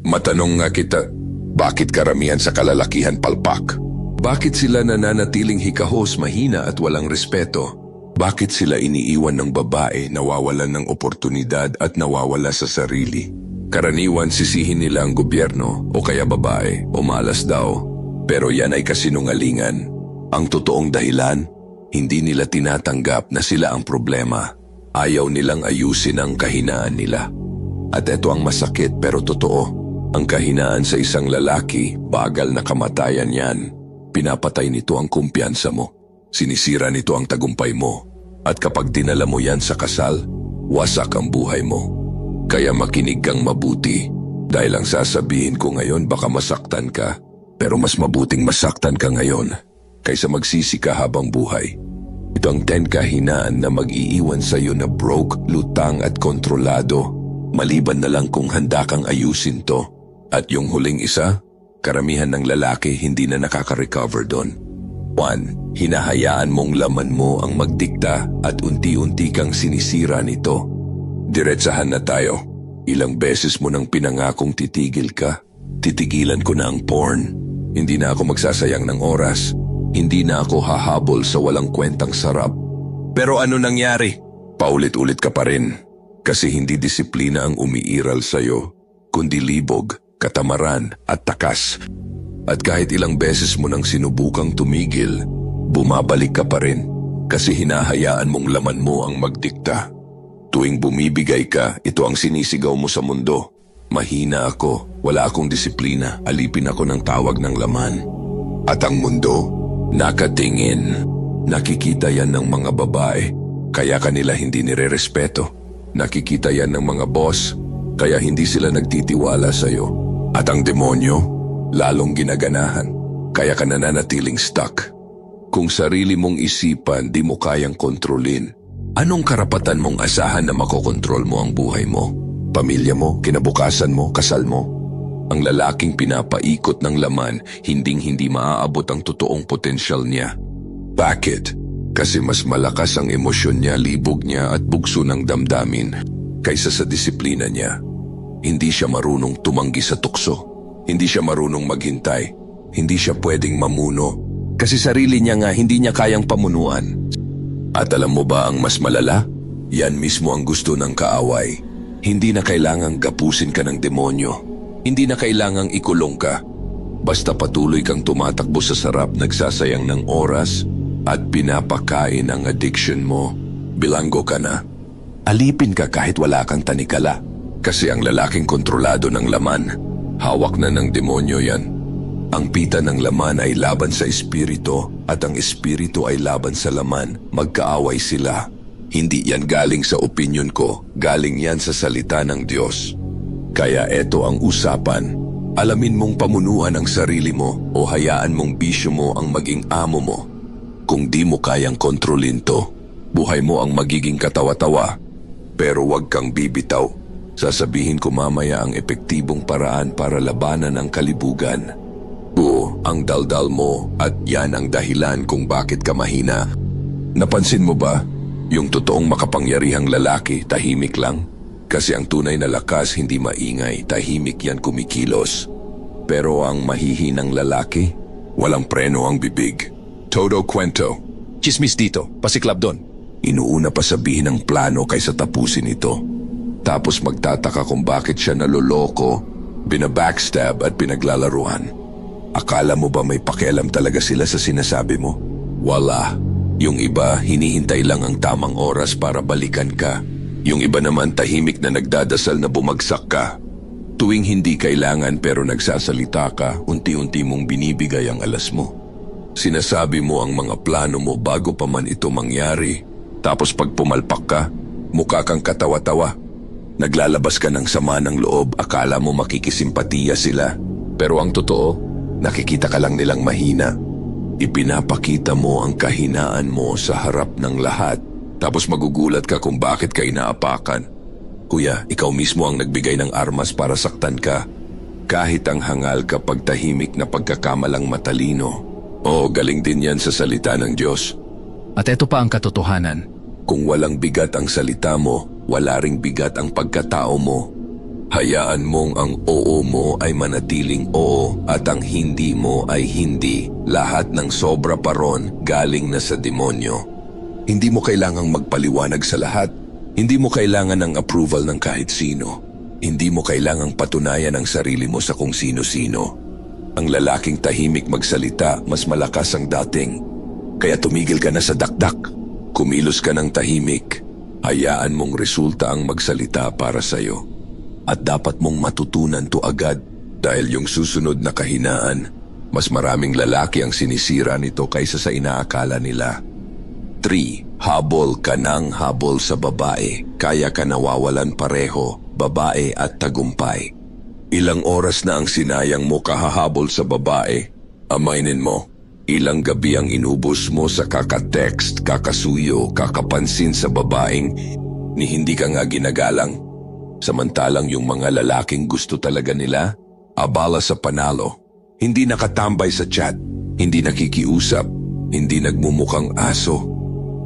Matanong nga kita, bakit karamihan sa kalalakihan palpak? Bakit sila nananatiling hikahos, mahina at walang respeto? Bakit sila iniiwan ng babae, nawawalan ng oportunidad at nawawala sa sarili? Karaniwan sisihin nila ang gobyerno o kaya babae o malas daw. Pero yan ay kasinungalingan. Ang totoong dahilan, hindi nila tinatanggap na sila ang problema. Ayaw nilang ayusin ang kahinaan nila. At ito ang masakit pero totoo. Ang kahinaan sa isang lalaki, bagal na kamatayan yan. Pinapatay nito ang kumpiyansa mo. Sinisira nito ang tagumpay mo. At kapag dinala mo yan sa kasal, wasak ang buhay mo. Kaya makinig kang mabuti. Dahil ang sasabihin ko ngayon baka masaktan ka. Pero mas mabuting masaktan ka ngayon kaysa magsisi ka habang buhay. Ito ang 10 kahinaan na mag-iiwan sa iyo na broke, lutang at kontrolado. Maliban na lang kung handa kang ayusin to. At yung huling isa, karamihan ng lalaki hindi na nakaka-recover doon. 1. Hinahayaan mong laman mo ang magdikta at unti-unti kang sinisira nito. Diretsahan na tayo. Ilang beses mo nang pinangakong titigil ka. Titigilan ko na ang porn. Hindi na ako magsasayang ng oras. Hindi na ako hahabol sa walang kwentang sarap. Pero ano nangyari? Paulit-ulit ka pa rin. Kasi hindi disiplina ang umiiral sa'yo, kundi libog, katamaran at takas. At kahit ilang beses mo nang sinubukang tumigil, bumabalik ka pa rin kasi hinahayaan mong laman mo ang magdikta. Tuwing bumibigay ka, ito ang sinisigaw mo sa mundo. Mahina ako, wala akong disiplina, alipin ako ng tawag ng laman. At ang mundo, nakatingin. Nakikita yan ng mga babae, kaya kanila hindi nirerespeto. Nakikita yan ng mga boss, kaya hindi sila nagtitiwala sa'yo. At ang demonyo, lalong ginaganahan, kaya ka nananatiling stuck. Kung sarili mong isipan, di mo kayang kontrolin. Anong karapatan mong asahan na makokontrol mo ang buhay mo? Pamilya mo, kinabukasan mo, kasal mo? Ang lalaking pinapaikot ng laman, hinding-hindi maaabot ang totoong potensyal niya. Bakit? Kasi mas malakas ang emosyon niya, libog niya at bugso ng damdamin kaysa sa disiplina niya. Hindi siya marunong tumanggi sa tukso. Hindi siya marunong maghintay. Hindi siya pwedeng mamuno. Kasi sarili niya nga hindi niya kayang pamunuan. At alam mo ba ang mas malala? Yan mismo ang gusto ng kaaway. Hindi na kailangang gapusin ka ng demonyo. Hindi na kailangang ikulong ka. Basta patuloy kang tumatakbo sa sarap, nagsasayang ng oras at pinapakain ang addiction mo. Bilanggo ka na. Alipin ka kahit wala kang tanikala. Kasi ang lalaking kontrolado ng laman, hawak na ng demonyo yan. Ang pita ng laman ay laban sa espiritu at ang espiritu ay laban sa laman. Magkaaway sila. Hindi yan galing sa opinyon ko, galing yan sa salita ng Diyos. Kaya eto ang usapan. Alamin mong pamunuan ang sarili mo o hayaan mong bisyo mo ang maging amo mo. Kung di mo kayang kontrolin to, buhay mo ang magiging katawa-tawa. Pero wag kang bibitaw. Sasabihin ko mamaya ang epektibong paraan para labanan ang kalibugan. Buo ang daldal mo at yan ang dahilan kung bakit ka mahina. Napansin mo ba? Yung totoong makapangyarihang lalaki, tahimik lang. Kasi ang tunay na lakas hindi maingay, tahimik yan kumikilos. Pero ang mahihinang lalaki, walang preno ang bibig. Todo kwento. Chismis dito, pasiklab doon. Inuuna pa sabihin ang plano kaysa tapusin ito. Tapos magtataka kung bakit siya naloloko, binabackstab at pinaglalaruan. Akala mo ba may pakialam talaga sila sa sinasabi mo? Wala. Yung iba, hinihintay lang ang tamang oras para balikan ka. Yung iba naman tahimik na nagdadasal na bumagsak ka. Tuwing hindi kailangan pero nagsasalita ka, unti-unti mong binibigay ang alas mo. Sinasabi mo ang mga plano mo bago pa man ito mangyari. Tapos pag pumalpak ka, mukha kang katawa-tawa. Naglalabas ka ng sama ng loob, akala mo makikisimpatiya sila. Pero ang totoo, nakikita ka lang nilang mahina. Ipinapakita mo ang kahinaan mo sa harap ng lahat. Tapos magugulat ka kung bakit ka inaapakan. Kuya, ikaw mismo ang nagbigay ng armas para saktan ka. Kahit ang hangal kapag tahimik na pagkakamalang matalino. Oo, galing din yan sa salita ng Diyos. At ito pa ang katotohanan. Kung walang bigat ang salita mo, wala ring bigat ang pagkatao mo. Hayaan mong ang oo mo ay manatiling oo at ang hindi mo ay hindi. Lahat ng sobra pa ron galing na sa demonyo. Hindi mo kailangang magpaliwanag sa lahat. Hindi mo kailangan ng approval ng kahit sino. Hindi mo kailangang patunayan ang sarili mo sa kung sino-sino. Ang lalaking tahimik magsalita, mas malakas ang dating. Kaya tumigil ka na sa dakdak. Kumilos ka ng tahimik. Hayaan mong resulta ang magsalita para sa'yo. At dapat mong matutunan to agad dahil yung susunod na kahinaan, mas maraming lalaki ang sinisira nito kaysa sa inaakala nila. 3. Habol ka ng habol sa babae. Kaya ka nawawalan pareho, babae at tagumpay. Ilang oras na ang sinayang mo kahahabol sa babae. Amainin mo, ilang gabi ang inubos mo sa kaka-text, kakasuyo, kakapansin sa babaeng ni hindi ka nga ginagalang. Samantalang yung mga lalaking gusto talaga nila, abala sa panalo. Hindi nakatambay sa chat, hindi nakikiusap, hindi nagmumukhang aso.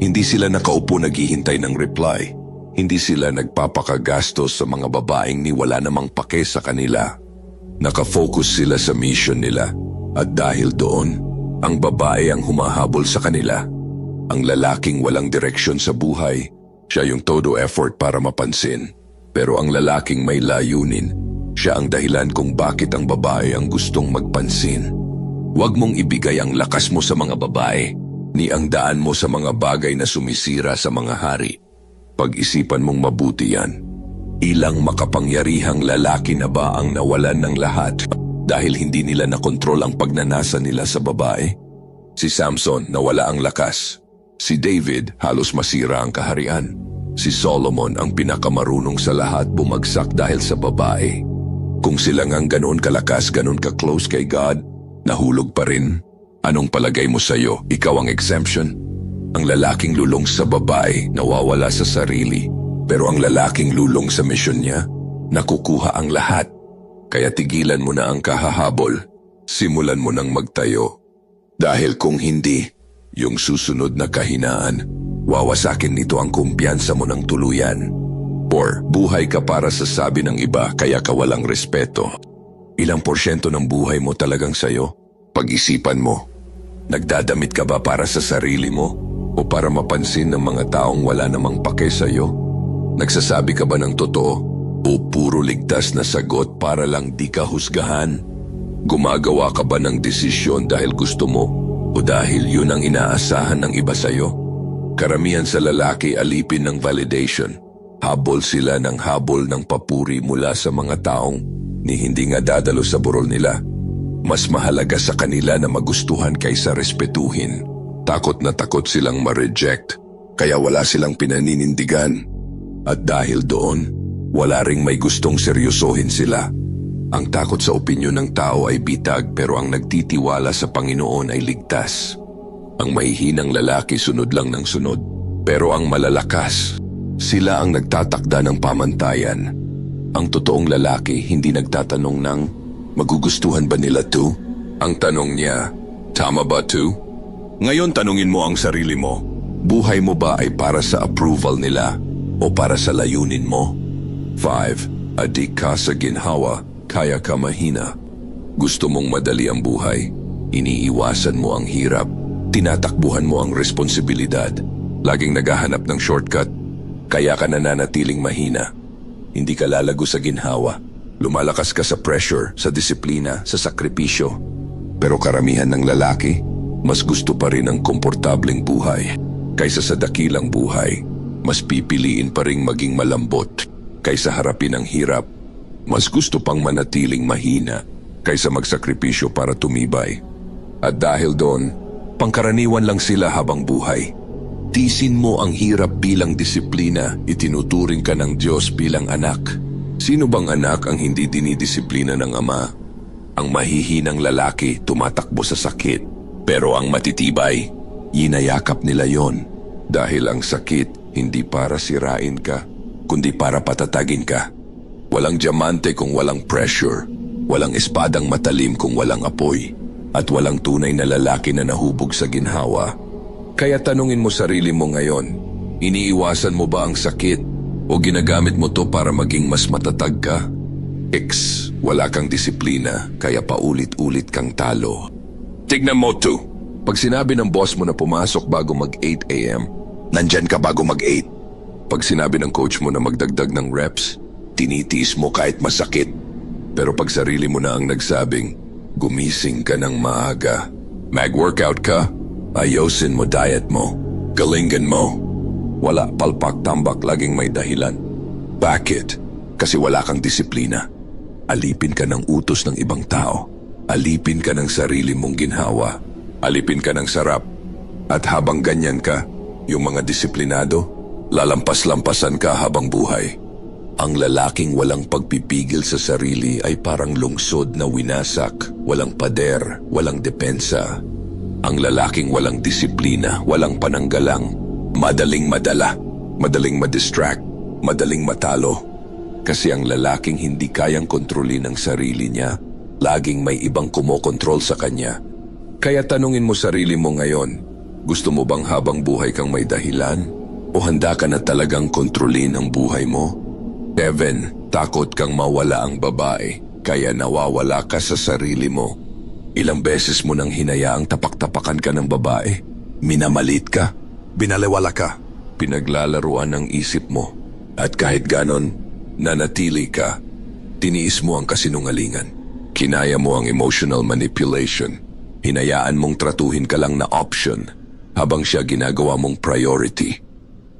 Hindi sila nakaupo naghihintay ng reply. Hindi sila nagpapakagastos sa mga babaeng ni wala namang pake sa kanila. Nakafocus sila sa mission nila. At dahil doon, ang babae ang humahabol sa kanila. Ang lalaking walang direksyon sa buhay, siya yung todo effort para mapansin. Pero ang lalaking may layunin, siya ang dahilan kung bakit ang babae ang gustong magpansin. Huwag mong ibigay ang lakas mo sa mga babae, ni ang daan mo sa mga bagay na sumisira sa mga hari. Pag-isipan mong mabuti yan. Ilang makapangyarihang lalaki na ba ang nawalan ng lahat dahil hindi nila nakontrol ang pagnanasa nila sa babae? Si Samson nawala ang lakas. Si David halos masira ang kaharian. Si Solomon ang pinakamarunong sa lahat bumagsak dahil sa babae. Kung sila ngang ganoon kalakas, ganoon ka-close kay God, nahulog pa rin. Anong palagay mo sa'yo? Ikaw ang exemption? Ang lalaking lulong sa babae, nawawala sa sarili. Pero ang lalaking lulong sa misyon niya, nakukuha ang lahat. Kaya tigilan mo na ang kahahabol. Simulan mo nang magtayo. Dahil kung hindi, yung susunod na kahinaan, wawasakin nito ang kumpiyansa mo ng tuluyan. 4. Buhay ka para sa sabi ng iba kaya ka walang respeto. Ilang porsyento ng buhay mo talagang sayo? Pag-isipan mo. Nagdadamit ka ba para sa sarili mo o para mapansin ng mga taong wala namang pake sa'yo? Nagsasabi ka ba ng totoo o puro ligtas na sagot para lang di ka husgahan? Gumagawa ka ba ng desisyon dahil gusto mo o dahil yun ang inaasahan ng iba sa'yo? Karamihan sa lalaki alipin ng validation. Habol sila ng habol ng papuri mula sa mga taong ni hindi nga dadalo sa burol nila. Mas mahalaga sa kanila na magustuhan kaysa respetuhin. Takot na takot silang ma-reject, kaya wala silang pinaninindigan. At dahil doon, wala ring may gustong seryosohin sila. Ang takot sa opinyon ng tao ay bitag pero ang nagtitiwala sa Panginoon ay ligtas. Ang mahihinang lalaki sunod lang ng sunod, pero ang malalakas, sila ang nagtatakda ng pamantayan. Ang totoong lalaki hindi nagtatanong ng, magugustuhan ba nila to? Ang tanong niya, tama ba to? Ngayon tanungin mo ang sarili mo, buhay mo ba ay para sa approval nila o para sa layunin mo? 5. Adik ka sa ginhawa, kaya ka mahina. Gusto mong madali ang buhay, iniiwasan mo ang hirap, tinatakbuhan mo ang responsibilidad, laging naghahanap ng shortcut, kaya ka nananatiling mahina. Hindi ka lalago sa ginhawa. Lumalakas ka sa pressure, sa disiplina, sa sakripisyo. Pero karamihan ng lalaki, mas gusto pa rin ang komportableng buhay. Kaysa sa dakilang buhay, mas pipiliin pa ring maging malambot. Kaysa harapin ang hirap, mas gusto pang manatiling mahina kaysa magsakripisyo para tumibay. At dahil doon, pangkaraniwan lang sila habang buhay. Tisin mo ang hirap bilang disiplina, itinuturing ka ng Diyos bilang anak. Sino bang anak ang hindi dinidisiplina ng ama? Ang mahihinang lalaki tumatakbo sa sakit, pero ang matitibay, yinayakap nila yon. Dahil ang sakit hindi para sirain ka, kundi para patatagin ka. Walang diamante kung walang pressure, walang espadang matalim kung walang apoy, at walang tunay na lalaki na nahubog sa ginhawa. Kaya tanungin mo sarili mo ngayon, iniiwasan mo ba ang sakit o ginagamit mo to para maging mas matatag ka? Wala kang disiplina, kaya paulit-ulit kang talo. Tignan mo to. Pag sinabi ng boss mo na pumasok bago mag-8 a.m., nandyan ka bago mag-8. Pag sinabi ng coach mo na magdagdag ng reps, tinitiis mo kahit masakit. Pero pag sarili mo na ang nagsabing, gumising ka ng maaga, mag-workout ka, ayosin mo diet mo, galingan mo. Wala, palpak, tambak, laging may dahilan. Bakit? Kasi wala kang disiplina. Alipin ka ng utos ng ibang tao. Alipin ka ng sarili mong ginhawa. Alipin ka ng sarap. At habang ganyan ka, yung mga disiplinado, lalampas-lampasan ka habang buhay. Ang lalaking walang pagpipigil sa sarili ay parang lungsod na winasak, walang pader, walang depensa. Ang lalaking walang disiplina, walang pananggalang, madaling madala, madaling madistract, madaling matalo. Kasi ang lalaking hindi kayang kontrolin ang sarili niya, laging may ibang kumokontrol sa kanya. Kaya tanungin mo sarili mo ngayon, gusto mo bang habang buhay kang may dahilan? O handa ka na talagang kontrolin ang buhay mo? 7. Takot kang mawala ang babae, kaya nawawala ka sa sarili mo. Ilang beses mo nang hinayaang tapak-tapakan ka ng babae? Minamalit ka? Binaliwala ka? Pinaglalaruan ng isip mo? At kahit ganon, nanatili ka, tiniis mo ang kasinungalingan. Kinaya mo ang emotional manipulation. Hinayaan mong tratuhin ka lang na option habang siya ginagawa mong priority.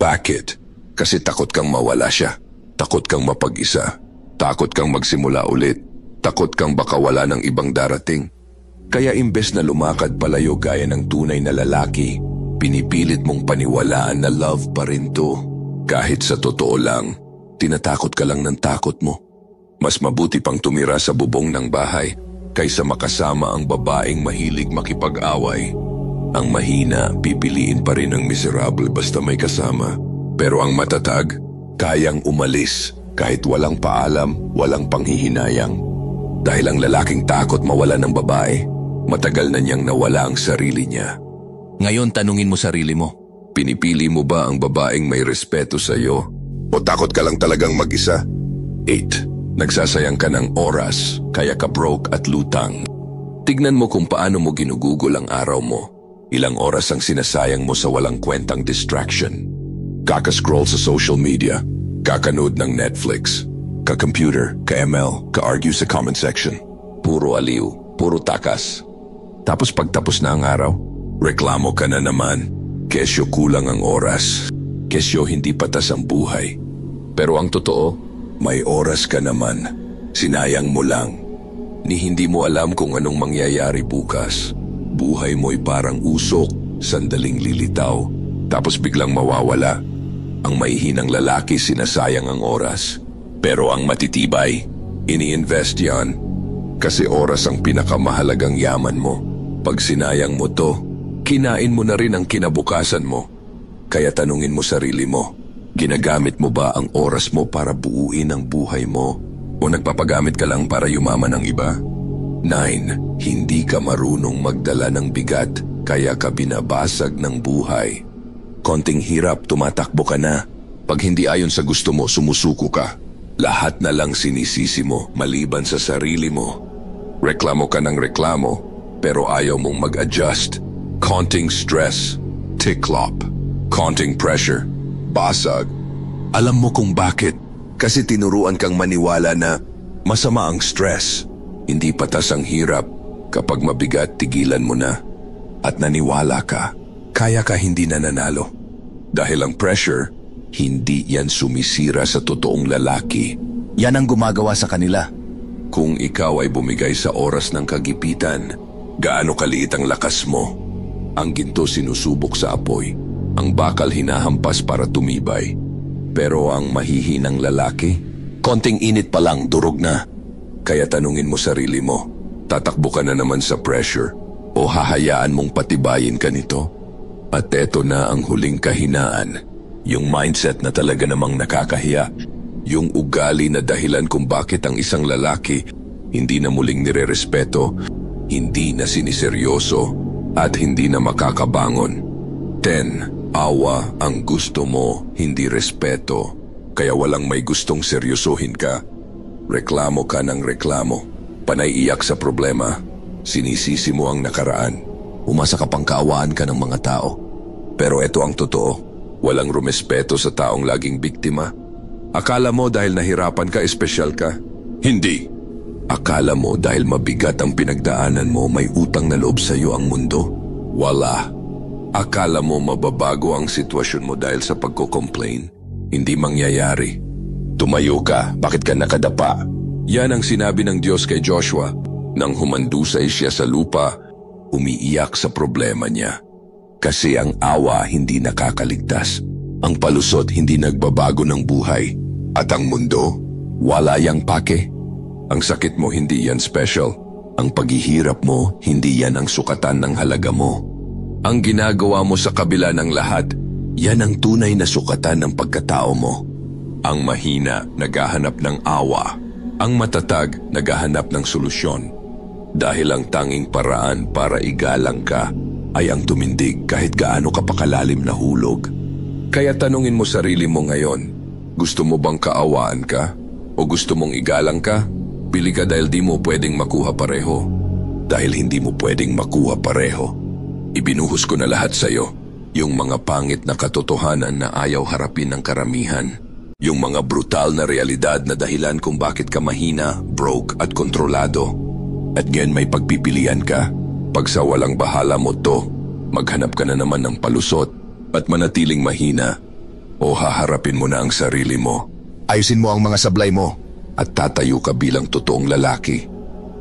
Bakit? Kasi takot kang mawala siya. Takot kang mapag-isa. Takot kang magsimula ulit. Takot kang baka wala ng ibang darating. Kaya imbes na lumakad palayo gaya ng tunay na lalaki, pinipilit mong paniwalaan na love pa rin to. Kahit sa totoo lang, tinatakot ka lang ng takot mo. Mas mabuti pang tumira sa bubong ng bahay kaysa makasama ang babaeng mahilig makipag-away. Ang mahina, pipiliin pa rin ang miserable basta may kasama. Pero ang matatag, kayang umalis kahit walang paalam, walang panghihinayang. Dahil ang lalaking takot mawala ng babae, matagal na niyang nawala ang sarili niya. Ngayon tanungin mo sarili mo. Pinipili mo ba ang babaeng may respeto sa iyo? O takot ka lang talagang mag-isa? 8. Nagsasayang ka ng oras, kaya ka broke at lutang. Tignan mo kung paano mo ginugugol ang araw mo. Ilang oras ang sinasayang mo sa walang kwentang distraction. Kaka-scroll sa social media, kakanood ng Netflix, ka-computer, ka-ML, ka-argue sa comment section. Puro aliw, puro takas. Tapos pagtapos na ang araw, reklamo ka na naman. Kesyo kulang ang oras. Kesyo hindi patas ang buhay. Pero ang totoo, may oras ka naman. Sinayang mo lang. Ni hindi mo alam kung anong mangyayari bukas. Buhay mo'y parang usok, sandaling lilitaw, tapos biglang mawawala. Ang maihinang lalaki sinasayang ang oras. Pero ang matitibay, ini-invest yan. Kasi oras ang pinakamahalagang yaman mo. Pag sinayang mo to, kinain mo na rin ang kinabukasan mo. Kaya tanungin mo sarili mo, ginagamit mo ba ang oras mo para buuin ang buhay mo? O nagpapagamit ka lang para yumaman ng iba? 9. Hindi ka marunong magdala ng bigat, kaya ka binabasag ng buhay. Konting hirap, tumatakbo ka na. Pag hindi ayon sa gusto mo, sumusuko ka. Lahat na lang sinisisi mo, maliban sa sarili mo. Reklamo ka ng reklamo, pero ayaw mong mag-adjust. Counting stress, tiklop. Counting pressure, basag. Alam mo kung bakit? Kasi tinuruan kang maniwala na masama ang stress. Hindi patas ang hirap. Kapag mabigat, tigilan mo na. At naniwala ka, kaya ka hindi nananalo. Dahil ang pressure, hindi yan sumisira sa totoong lalaki. Yan ang gumagawa sa kanila. Kung ikaw ay bumigay sa oras ng kagipitan, gaano kaliit ang lakas mo? Ang ginto sinusubok sa apoy. Ang bakal hinahampas para tumibay. Pero ang mahihinang lalaki, konting init pa lang, durog na. Kaya tanungin mo sarili mo, tatakbo ka na naman sa pressure o hahayaan mong patibayin ka nito? At eto na ang huling kahinaan, yung mindset na talaga namang nakakahiya. Yung ugali na dahilan kung bakit ang isang lalaki hindi na muling nirerespeto, hindi na siniseryoso, at hindi na makakabangon. 10. Awa ang gusto mo, hindi respeto. Kaya walang may gustong seryosohin ka. Reklamo ka ng reklamo. Panay iyak sa problema. Sinisisi mo ang nakaraan. Umasa ka pang kaawaan ka ng mga tao. Pero ito ang totoo. Walang rumespeto sa taong laging biktima. Akala mo dahil nahirapan ka, espesyal ka? Hindi. Akala mo dahil mabigat ang pinagdaanan mo, may utang na loob sa iyo ang mundo? Wala. Akala mo mababago ang sitwasyon mo dahil sa pagko-complain? Hindi mangyayari. Tumayo ka, bakit ka nakadapa? Yan ang sinabi ng Diyos kay Joshua. Nang humandusay siya sa lupa, umiiyak sa problema niya. Kasi ang awa hindi nakakaligtas. Ang palusot hindi nagbabago ng buhay. At ang mundo, wala yang pake. Ang sakit mo hindi yan special. Ang paghihirap mo, hindi yan ang sukatan ng halaga mo. Ang ginagawa mo sa kabila ng lahat, yan ang tunay na sukatan ng pagkatao mo. Ang mahina, naghahanap ng awa. Ang matatag, naghahanap ng solusyon. Dahil ang tanging paraan para igalang ka ay ang tumindig kahit gaano ka pakalalim na hulog. Kaya tanungin mo sarili mo ngayon, gusto mo bang kaawaan ka? O gusto mong igalang ka? Pili ka dahil di mo pwedeng makuha pareho. Dahil hindi mo pwedeng makuha pareho. Ibinuhos ko na lahat sa iyo. Yung mga pangit na katotohanan na ayaw harapin ng karamihan. Yung mga brutal na realidad na dahilan kung bakit ka mahina, broke at kontrolado. At ngayon may pagpipilian ka. Pag sa walang bahala mo to, maghanap ka na naman ng palusot at manatiling mahina o haharapin mo na ang sarili mo. Ayusin mo ang mga sablay mo. At tatayo ka bilang totoong lalaki.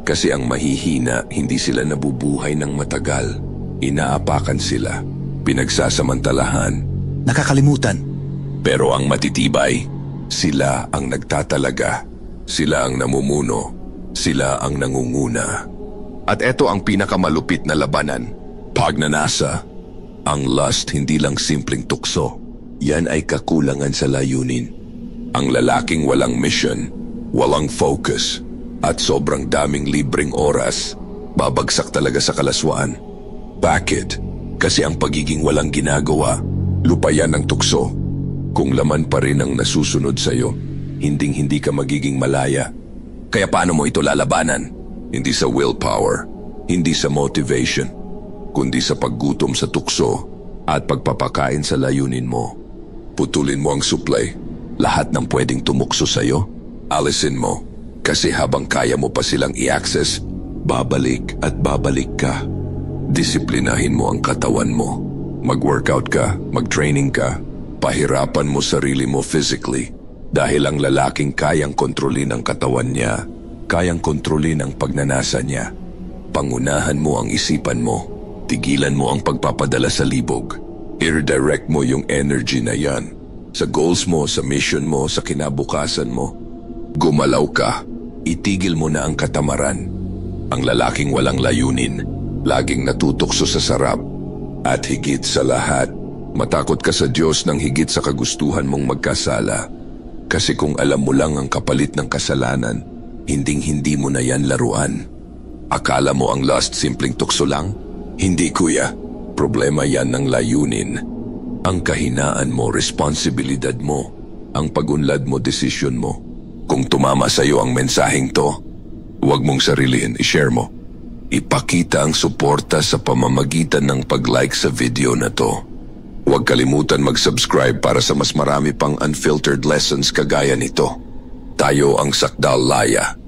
Kasi ang mahihina, hindi sila nabubuhay ng matagal. Inaapakan sila, pinagsasamantalahan. Nakakalimutan. Pero ang matitibay, sila ang nagtatalaga. Sila ang namumuno. Sila ang nangunguna. At ito ang pinakamalupit na labanan. Pagnanasa. Ang lust hindi lang simpleng tukso. Yan ay kakulangan sa layunin. Ang lalaking walang mission, walang focus, at sobrang daming libreng oras, babagsak talaga sa kalaswaan. Bakit? Kasi ang pagiging walang ginagawa, lupayan ng tukso. Kung laman pa rin ang nasusunod sa'yo, hinding-hindi ka magiging malaya. Kaya paano mo ito lalabanan? Hindi sa willpower, hindi sa motivation, kundi sa paggutom sa tukso at pagpapakain sa layunin mo. Putulin mo ang supply. Lahat ng pwedeng tumukso sa'yo, alisin mo. Kasi habang kaya mo pa silang i-access, babalik at babalik ka. Disiplinahin mo ang katawan mo. Mag-workout ka, mag-training ka. Pahirapan mo sarili mo physically. Dahil ang lalaking kayang kontrolin ang katawan niya, kayang kontrolin ang pagnanasa niya. Pangunahan mo ang isipan mo. Tigilan mo ang pagpapadala sa libog. I-redirect mo yung energy na yan. Sa goals mo, sa mission mo, sa kinabukasan mo. Gumalaw ka. Itigil mo na ang katamaran. Ang lalaking walang layunin, laging natutokso sa sarap. At higit sa lahat, matakot ka sa Diyos nang higit sa kagustuhan mong magkasala. Kasi kung alam mo lang ang kapalit ng kasalanan, hinding-hindi mo na yan laruan. Akala mo ang lust simpleng tukso lang? Hindi kuya, problema yan ng layunin. Ang kahinaan mo, responsibilidad mo. Ang pag-unlad mo, desisyon mo. Kung tumama sa iyo ang mensaheng to, huwag mong sarilihin, i-share mo. Ipakita ang suporta sa pamamagitan ng pag-like sa video na to. Huwag kalimutan mag-subscribe para sa mas marami pang unfiltered lessons kagaya nito. Tayo ang Sakdal Laya.